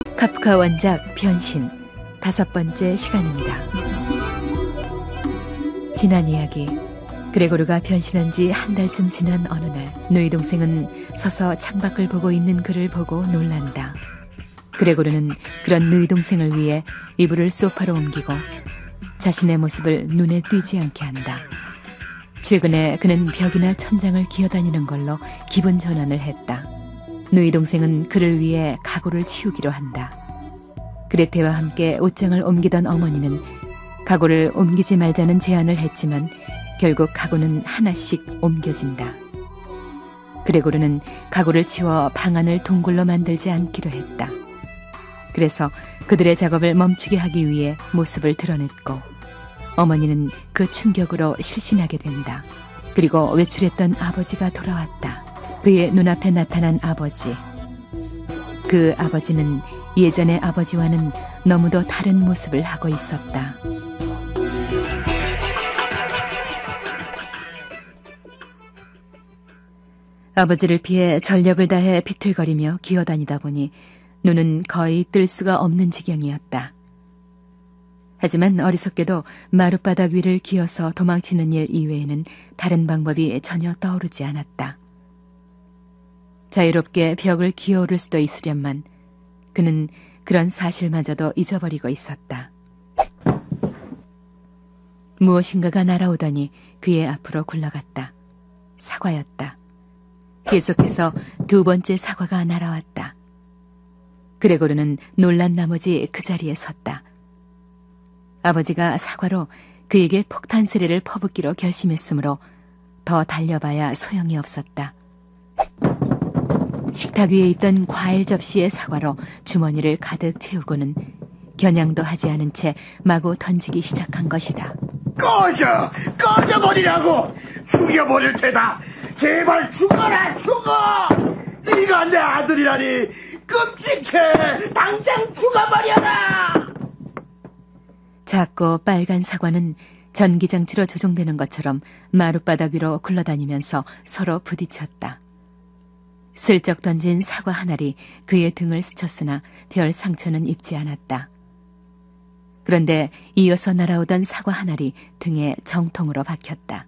카프카 원작 변신 5번째 시간입니다. 지난 이야기, 그레고르가 변신한 지 한 달쯤 지난 어느 날, 누이 동생은 서서 창밖을 보고 있는 그를 보고 놀란다. 그레고르는 그런 누이 동생을 위해 이불을 소파로 옮기고 자신의 모습을 눈에 띄지 않게 한다. 최근에 그는 벽이나 천장을 기어다니는 걸로 기분 전환을 했다. 누이 동생은 그를 위해 가구를 치우기로 한다. 그레테와 함께 옷장을 옮기던 어머니는 가구를 옮기지 말자는 제안을 했지만 결국 가구는 하나씩 옮겨진다. 그레고르는 가구를 치워 방안을 동굴로 만들지 않기로 했다. 그래서 그들의 작업을 멈추게 하기 위해 모습을 드러냈고, 어머니는 그 충격으로 실신하게 된다. 그리고 외출했던 아버지가 돌아왔다. 그의 눈앞에 나타난 아버지. 그 아버지는 예전의 아버지와는 너무도 다른 모습을 하고 있었다. 아버지를 피해 전력을 다해 비틀거리며 기어다니다 보니 눈은 거의 뜰 수가 없는 지경이었다. 하지만 어리석게도 마룻바닥 위를 기어서 도망치는 일 이외에는 다른 방법이 전혀 떠오르지 않았다. 자유롭게 벽을 기어오를 수도 있으련만 그는 그런 사실마저도 잊어버리고 있었다. 무엇인가가 날아오더니 그의 앞으로 굴러갔다. 사과였다. 계속해서 두 번째 사과가 날아왔다. 그레고르는 놀란 나머지 그 자리에 섰다. 아버지가 사과로 그에게 폭탄 세례를 퍼붓기로 결심했으므로 더 달려봐야 소용이 없었다. 식탁 위에 있던 과일 접시의 사과로 주머니를 가득 채우고는 겨냥도 하지 않은 채 마구 던지기 시작한 것이다. 꺼져버리라고! 죽여버릴 테다! 제발 죽어라, 죽어! 네가 내 아들이라니! 끔찍해! 당장 죽어버려라! 작고 빨간 사과는 전기장치로 조종되는 것처럼 마룻바닥 위로 굴러다니면서 서로 부딪혔다. 슬쩍 던진 사과 한 알이 그의 등을 스쳤으나 별 상처는 입지 않았다. 그런데 이어서 날아오던 사과 한 알이 등에 정통으로 박혔다.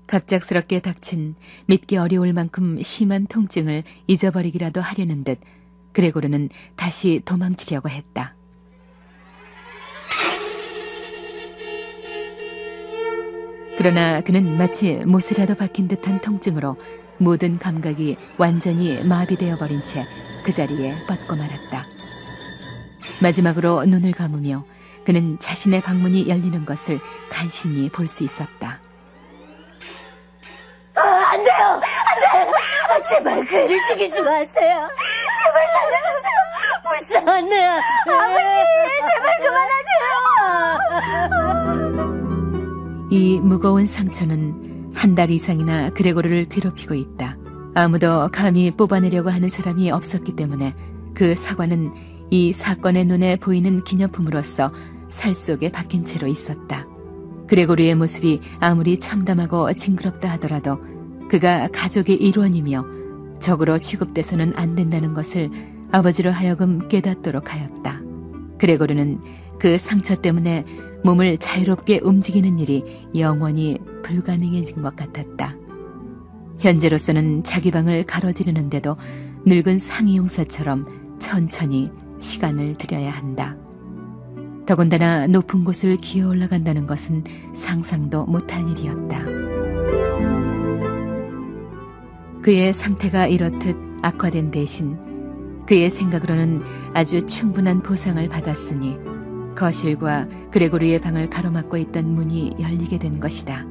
갑작스럽게 닥친 믿기 어려울 만큼 심한 통증을 잊어버리기라도 하려는 듯 그레고르는 다시 도망치려고 했다. 그러나 그는 마치 못이라도 박힌 듯한 통증으로 모든 감각이 완전히 마비되어 버린 채 그 자리에 뻗고 말았다. 마지막으로 눈을 감으며 그는 자신의 방문이 열리는 것을 간신히 볼 수 있었다. 안 돼요! 제발 그 애를 죽이지 마세요! 제발 살려주세요! 불쌍해! 아버지! 제발 그만하세요! 이 무거운 상처는 한 달 이상이나 그레고르를 괴롭히고 있다. 아무도 감히 뽑아내려고 하는 사람이 없었기 때문에 그 사과는 이 사건의 눈에 보이는 기념품으로서 살 속에 박힌 채로 있었다. 그레고르의 모습이 아무리 참담하고 징그럽다 하더라도 그가 가족의 일원이며 적으로 취급돼서는 안 된다는 것을 아버지로 하여금 깨닫도록 하였다. 그레고르는 그 상처 때문에 몸을 자유롭게 움직이는 일이 영원히 불가능해진 것 같았다. 현재로서는 자기 방을 가로지르는데도 늙은 상이용사처럼 천천히 시간을 들여야 한다. 더군다나 높은 곳을 기어 올라간다는 것은 상상도 못할 일이었다. 그의 상태가 이렇듯 악화된 대신 그의 생각으로는 아주 충분한 보상을 받았으니 거실과 그레고르의 방을 가로막고 있던 문이 열리게 된 것이다.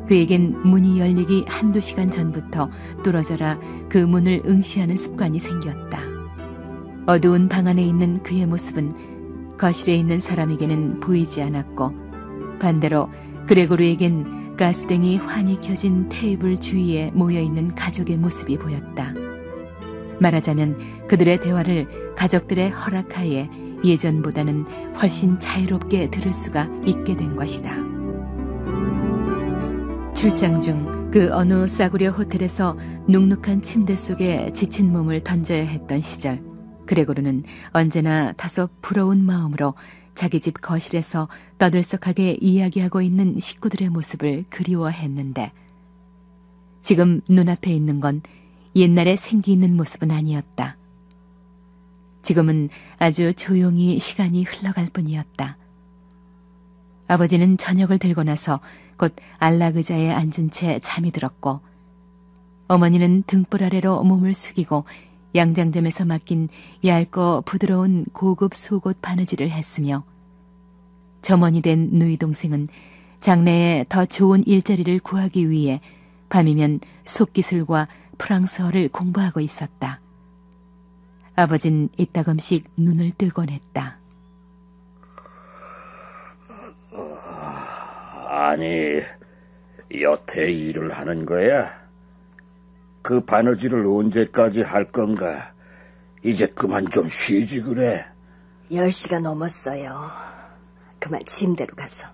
그에겐 문이 열리기 한두 시간 전부터 뚫어져라 그 문을 응시하는 습관이 생겼다. 어두운 방 안에 있는 그의 모습은 거실에 있는 사람에게는 보이지 않았고, 반대로 그레고르에겐 가스등이 환히 켜진 테이블 주위에 모여있는 가족의 모습이 보였다. 말하자면 그들의 대화를 가족들의 허락하에 예전보다는 훨씬 자유롭게 들을 수가 있게 된 것이다. 출장 중 그 어느 싸구려 호텔에서 눅눅한 침대 속에 지친 몸을 던져야 했던 시절, 그레고르는 언제나 다소 부러운 마음으로 자기 집 거실에서 떠들썩하게 이야기하고 있는 식구들의 모습을 그리워했는데, 지금 눈앞에 있는 건 옛날에 생기 있는 모습은 아니었다. 지금은 아주 조용히 시간이 흘러갈 뿐이었다. 아버지는 저녁을 들고 나서 곧 안락 의자에 앉은 채 잠이 들었고, 어머니는 등불 아래로 몸을 숙이고 양장점에서 맡긴 얇고 부드러운 고급 속옷 바느질을 했으며, 점원이 된 누이 동생은 장래에 더 좋은 일자리를 구하기 위해 밤이면 속기술과 프랑스어를 공부하고 있었다. 아버진 이따금씩 눈을 뜨곤 했다. 아니, 여태 일을 하는 거야? 그 바느질을 언제까지 할 건가? 이제 그만 좀 쉬지 그래. 10시가 넘었어요. 그만 침대로 가서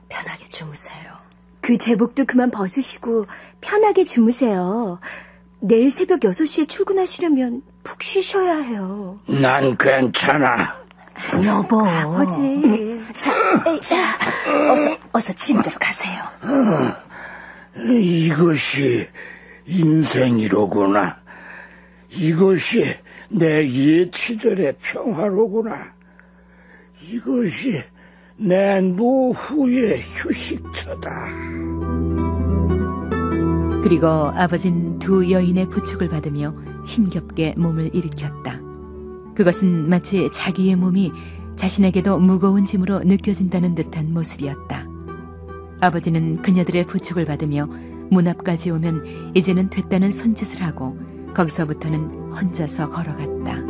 편하게 주무세요. 그 제복도 그만 벗으시고 편하게 주무세요. 내일 새벽 6시에 출근하시려면 푹 쉬셔야 해요. 난 괜찮아. 여보. 아버지. 자, 어서 침대로 가세요. 이것이 인생이로구나. 이것이 내 옛 시절의 평화로구나. 이것이 내 노후의 휴식처다. 그리고 아버진 두 여인의 부축을 받으며 힘겹게 몸을 일으켰다. 그것은 마치 자기의 몸이 자신에게도 무거운 짐으로 느껴진다는 듯한 모습이었다. 아버지는 그녀들의 부축을 받으며 문 앞까지 오면 이제는 됐다는 손짓을 하고 거기서부터는 혼자서 걸어갔다.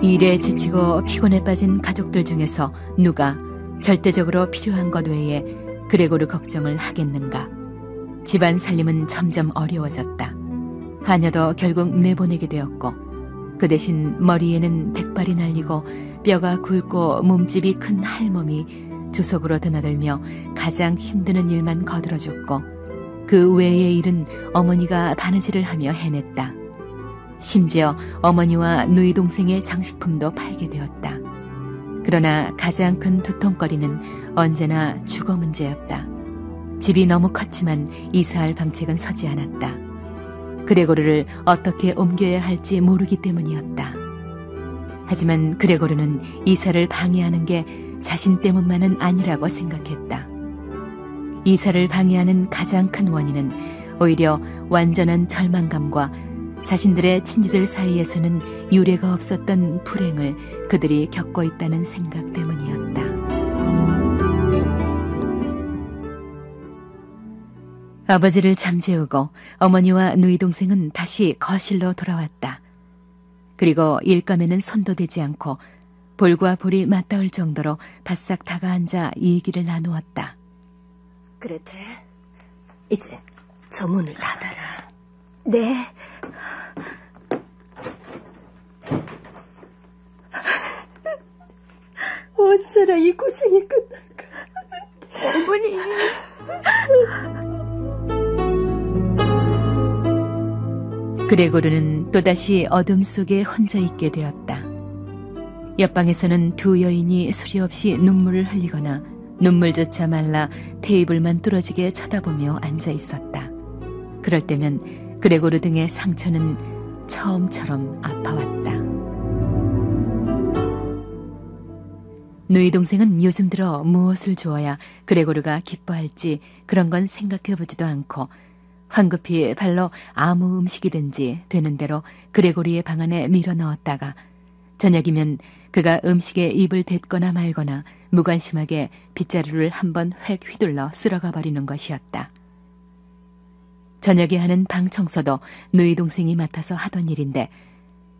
일에 지치고 피곤에 빠진 가족들 중에서 누가 절대적으로 필요한 것 외에 그레고르 걱정을 하겠는가. 집안 살림은 점점 어려워졌다. 하녀도 결국 내보내게 되었고, 그 대신 머리에는 백발이 날리고 뼈가 굵고 몸집이 큰 할멈이 주석으로 드나들며 가장 힘드는 일만 거들어줬고, 그 외의 일은 어머니가 바느질을 하며 해냈다. 심지어 어머니와 누이 동생의 장식품도 팔게 되었다. 그러나 가장 큰 두통거리는 언제나 주거 문제였다. 집이 너무 컸지만 이사할 방책은 서지 않았다. 그레고르를 어떻게 옮겨야 할지 모르기 때문이었다. 하지만 그레고르는 이사를 방해하는 게 자신 때문만은 아니라고 생각했다. 이사를 방해하는 가장 큰 원인은 오히려 완전한 절망감과 자신들의 친지들 사이에서는 유례가 없었던 불행을 그들이 겪고 있다는 생각 때문이었다. 아버지를 잠재우고 어머니와 누이 동생은 다시 거실로 돌아왔다. 그리고 일감에는 손도 대지 않고 볼과 볼이 맞닿을 정도로 바싹 다가앉아 얘기를 나누었다. 그레테, 이제 저 문을 닫아라. 네. 언제나 이 고생이 끝날까? 어머니. 그레고르는 또다시 어둠 속에 혼자 있게 되었다. 옆방에서는 두 여인이 수리 없이 눈물을 흘리거나 눈물조차 말라 테이블만 뚫어지게 쳐다보며 앉아 있었다. 그럴 때면 그레고르 등의 상처는 처음처럼 아파왔다. 누이 동생은 요즘 들어 무엇을 주어야 그레고르가 기뻐할지 그런 건 생각해보지도 않고 황급히 발로 아무 음식이든지 되는 대로 그레고리의 방 안에 밀어 넣었다가 저녁이면 그가 음식에 입을 댔거나 말거나 무관심하게 빗자루를 한번 획 휘둘러 쓸어가 버리는 것이었다. 저녁에 하는 방 청소도 누이 동생이 맡아서 하던 일인데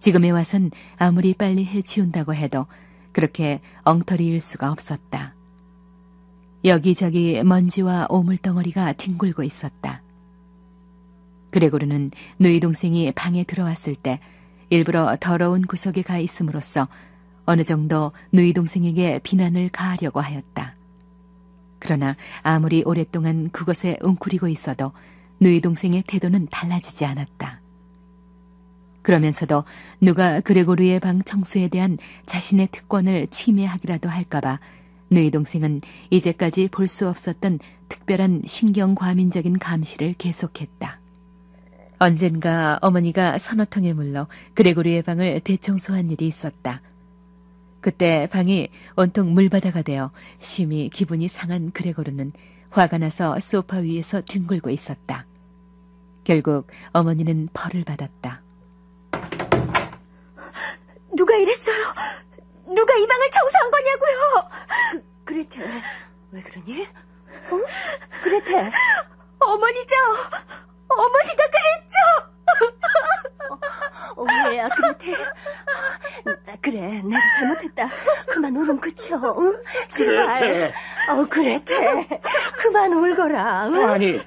지금에 와선 아무리 빨리 해치운다고 해도 그렇게 엉터리일 수가 없었다. 여기저기 먼지와 오물덩어리가 뒹굴고 있었다. 그레고르는 누이 동생이 방에 들어왔을 때 일부러 더러운 구석에 가 있음으로써 어느 정도 누이 동생에게 비난을 가하려고 하였다. 그러나 아무리 오랫동안 그곳에 웅크리고 있어도 누이 동생의 태도는 달라지지 않았다. 그러면서도 누가 그레고르의 방 청소에 대한 자신의 특권을 침해하기라도 할까봐 누이 동생은 이제까지 볼 수 없었던 특별한 신경과민적인 감시를 계속했다. 언젠가 어머니가 선호통에 물러 그레고르의 방을 대청소한 일이 있었다. 그때 방이 온통 물바다가 되어 심히 기분이 상한 그레고르는 화가 나서 소파 위에서 뒹굴고 있었다. 결국 어머니는 벌을 받았다. 누가 이랬어요? 누가 이 방을 청소한 거냐고요? 그레텔, 왜 그러니? 그레텔. 어머니죠. 어머니가 그랬죠. 왜야, 그레텔? 그래, 내가 잘못했다. 그만 울음 그쳐. 응? 제발. 그레텔. 그만 울거라. 응? 아니,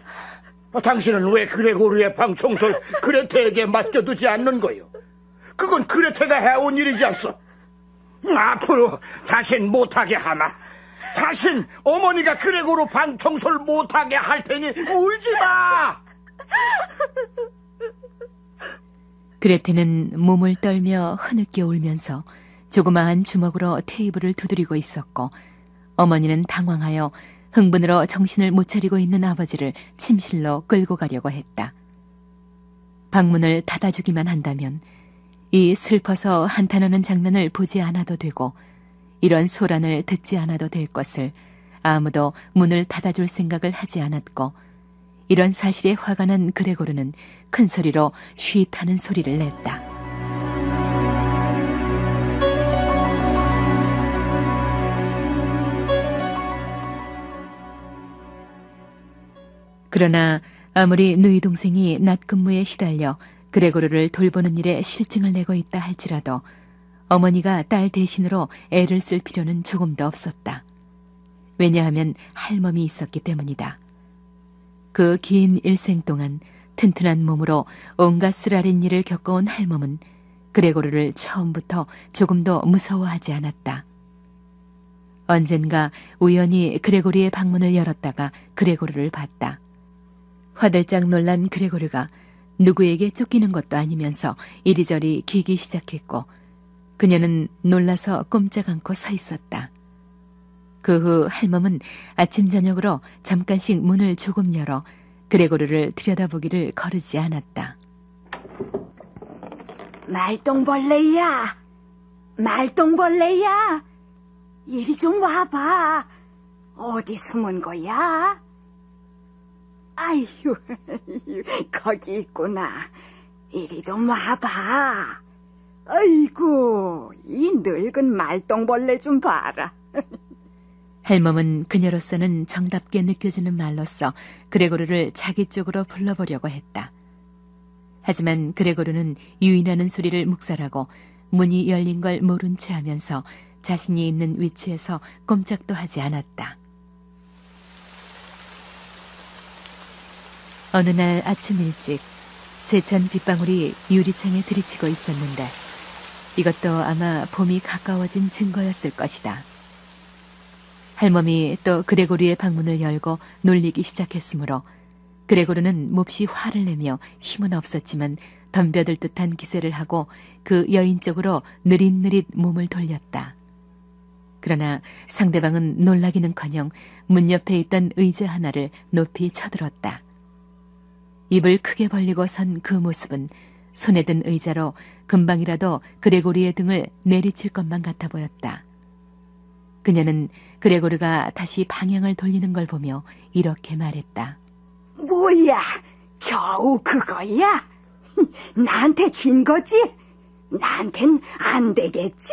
당신은 왜 그레고르의 방 청소를 그레테에게 맡겨두지 않는 거요? 그건 그레테가 해온 일이지 않소? 앞으로 다신 못하게 하마. 다신 어머니가 그레고르 방 청소를 못하게 할 테니 울지 마. 그레테는 몸을 떨며 흐느껴 울면서 조그마한 주먹으로 테이블을 두드리고 있었고, 어머니는 당황하여 흥분으로 정신을 못 차리고 있는 아버지를 침실로 끌고 가려고 했다. 방문을 닫아주기만 한다면 이 슬퍼서 한탄하는 장면을 보지 않아도 되고 이런 소란을 듣지 않아도 될 것을 아무도 문을 닫아줄 생각을 하지 않았고, 이런 사실에 화가 난 그레고르는 큰 소리로 쉬타는 소리를 냈다. 그러나 아무리 누이 동생이 낮 근무에 시달려 그레고르를 돌보는 일에 실증을 내고 있다 할지라도 어머니가 딸 대신으로 애를 쓸 필요는 조금도 없었다. 왜냐하면 할멈이 있었기 때문이다. 그 긴 일생 동안 튼튼한 몸으로 온갖 쓰라린 일을 겪어온 할멈은 그레고르를 처음부터 조금도 무서워하지 않았다. 언젠가 우연히 그레고르의 방문을 열었다가 그레고르를 봤다. 화들짝 놀란 그레고르가 누구에게 쫓기는 것도 아니면서 이리저리 기기 시작했고, 그녀는 놀라서 꼼짝 않고 서 있었다. 그 후 할멈은 아침 저녁으로 잠깐씩 문을 조금 열어 그레고르를 들여다보기를 거르지 않았다. 말똥벌레야, 말똥벌레야, 이리 좀 와봐. 어디 숨은 거야? 아휴, 거기 있구나. 이리 좀 와봐. 아이고, 이 늙은 말똥벌레 좀 봐라. 할멈은 그녀로서는 정답게 느껴지는 말로써 그레고르를 자기 쪽으로 불러보려고 했다. 하지만 그레고르는 유인하는 소리를 묵살하고 문이 열린 걸 모른 채 하면서 자신이 있는 위치에서 꼼짝도 하지 않았다. 어느 날 아침 일찍 세찬 빗방울이 유리창에 들이치고 있었는데 이것도 아마 봄이 가까워진 증거였을 것이다. 할멈이 또 그레고르의 방문을 열고 놀리기 시작했으므로 그레고르는 몹시 화를 내며 힘은 없었지만 덤벼들 듯한 기세를 하고 그 여인 쪽으로 느릿느릿 몸을 돌렸다. 그러나 상대방은 놀라기는커녕 문 옆에 있던 의자 하나를 높이 쳐들었다. 입을 크게 벌리고 선 그 모습은 손에 든 의자로 금방이라도 그레고르의 등을 내리칠 것만 같아 보였다. 그녀는 그레고르가 다시 방향을 돌리는 걸 보며 이렇게 말했다. 뭐야, 겨우 그거야? 나한테 진 거지? 나한텐 안 되겠지?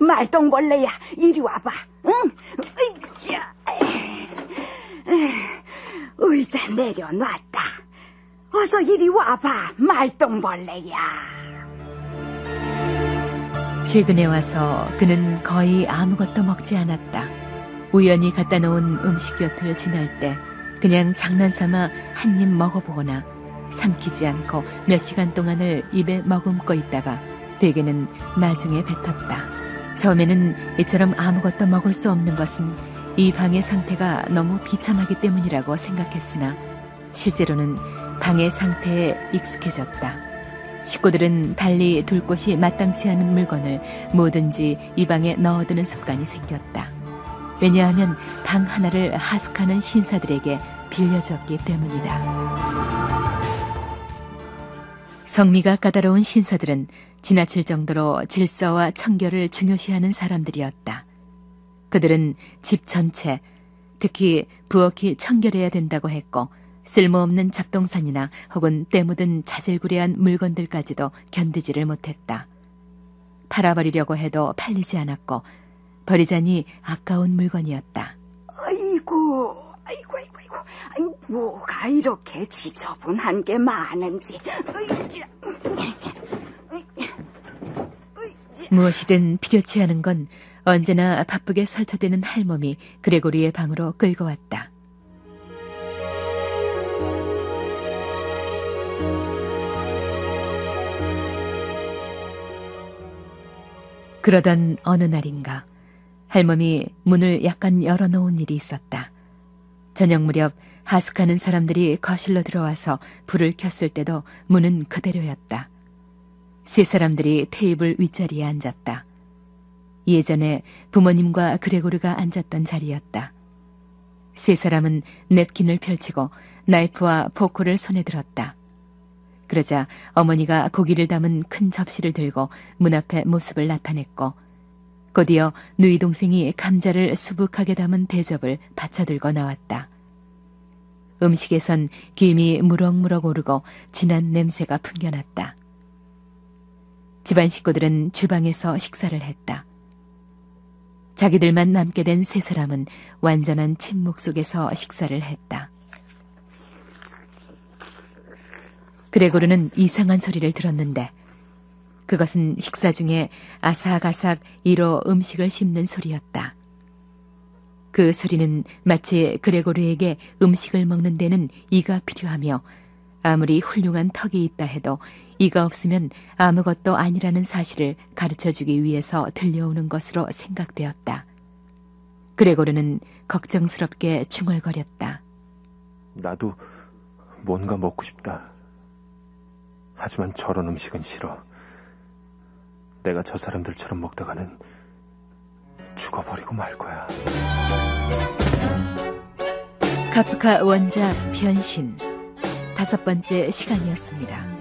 말똥벌레야, 이리 와봐. 응? 으이짜. 의자 내려놨다. 어서 이리 와봐, 말똥벌레야. 최근에 와서 그는 거의 아무것도 먹지 않았다. 우연히 갖다 놓은 음식 곁을 지날 때 그냥 장난삼아 한 입 먹어보거나 삼키지 않고 몇 시간 동안을 입에 머금고 있다가 대개는 나중에 뱉었다. 처음에는 이처럼 아무것도 먹을 수 없는 것은 이 방의 상태가 너무 비참하기 때문이라고 생각했으나 실제로는 방의 상태에 익숙해졌다. 식구들은 달리 둘 곳이 마땅치 않은 물건을 뭐든지 이 방에 넣어두는 습관이 생겼다. 왜냐하면 방 하나를 하숙하는 신사들에게 빌려줬기 때문이다. 성미가 까다로운 신사들은 지나칠 정도로 질서와 청결을 중요시하는 사람들이었다. 그들은 집 전체, 특히 부엌이 청결해야 된다고 했고 쓸모없는 잡동산이나 혹은 때 묻은 자질구레한 물건들까지도 견디지를 못했다. 팔아버리려고 해도 팔리지 않았고 버리자니 아까운 물건이었다. 아이고. 뭐가 이렇게 지저분한 게 많은지. 무엇이든 필요치 않은 건 언제나 바쁘게 설쳐대는 할멈이 그레고리의 방으로 끌고 왔다. 그러던 어느 날인가 할멈이 문을 약간 열어놓은 일이 있었다. 저녁 무렵 하숙하는 사람들이 거실로 들어와서 불을 켰을 때도 문은 그대로였다. 세 사람들이 테이블 윗자리에 앉았다. 예전에 부모님과 그레고르가 앉았던 자리였다. 세 사람은 냅킨을 펼치고 나이프와 포크를 손에 들었다. 그러자 어머니가 고기를 담은 큰 접시를 들고 문 앞에 모습을 나타냈고 곧이어 누이 동생이 감자를 수북하게 담은 대접을 받쳐들고 나왔다. 음식에선 김이 무럭무럭 오르고 진한 냄새가 풍겨났다. 집안 식구들은 주방에서 식사를 했다. 자기들만 남게 된 세 사람은 완전한 침묵 속에서 식사를 했다. 그레고르는 이상한 소리를 들었는데 그것은 식사 중에 아삭아삭 이로 음식을 씹는 소리였다. 그 소리는 마치 그레고르에게 음식을 먹는 데는 이가 필요하며 아무리 훌륭한 턱이 있다 해도 이가 없으면 아무것도 아니라는 사실을 가르쳐주기 위해서 들려오는 것으로 생각되었다. 그레고르는 걱정스럽게 중얼거렸다. 나도 뭔가 먹고 싶다. 하지만 저런 음식은 싫어. 내가 저 사람들처럼 먹다가는 죽어버리고 말 거야. 카프카 원작 변신 5번째 시간이었습니다.